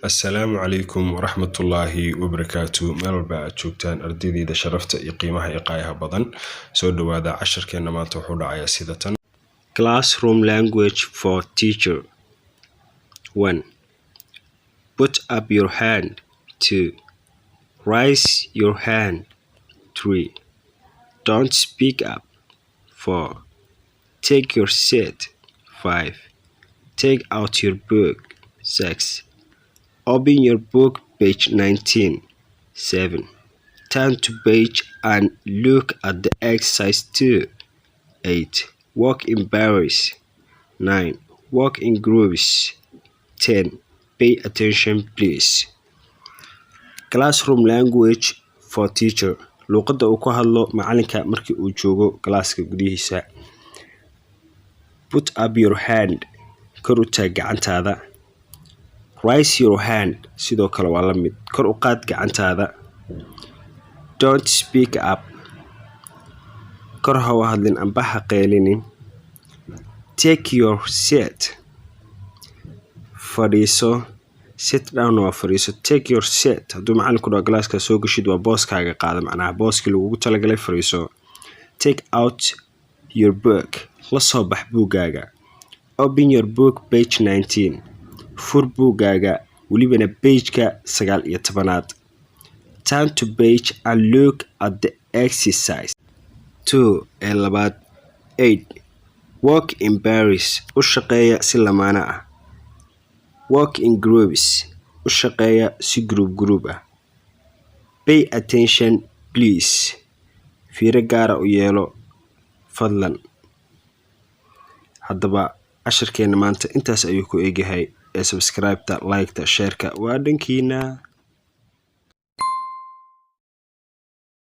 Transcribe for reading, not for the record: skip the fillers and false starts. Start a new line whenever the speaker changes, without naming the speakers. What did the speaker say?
السلام عليكم ورحمة الله وبركاته. مال بعد شوكتان أرديدي دا شرفت يقيمها إقايها بدن سودو هذا 10 كنا ما توحود عيا سيدة.
Classroom language for teacher. 1. Put up your hand. 2. Raise your hand. 3. Don't speak up. 4. Take your seat. 5. Take out your book. 6. Open your book, page 19. 7. Turn to page and look at the exercise 2. 8. Walk in pairs. 9. Walk in groups. 10. Pay attention please. Classroom language for teacher. luqadda uu ku hadlo macalinka markii uu joogo classka gudihiisa. Put up your hand. Kor u taag gacantaada. Raise your hand. sidoo kale waa la mid. Kor u qaad gacantaada. Don't speak up. Kor ha u hadlin amba ha qeylinin. Take your seat. Fadhiiso. Sit down waa fadhiiso. Take your seat. hadduu macalinku dhaho galaaska soo gashid waa booskaaga qaada macnaha booskii lagugu talagalay fadhiiso. Take out your book. la soo bax buuggaaga. Open your book, page 19. fur buuggaaga welibana page-ka 19aad. Turn to page and look at the exercise. 2. 8. Walk in pairs. u shaqeeya si lamaana ah. Walk in groups. u shaqeeya si group ah. Pay attention please. fiiro gaara u yeelo fadlan. haddaba casharkeena maanta intaas ayuu ku eegyahay. subscribe-ta, like-ta, share-ka waa dhankiina.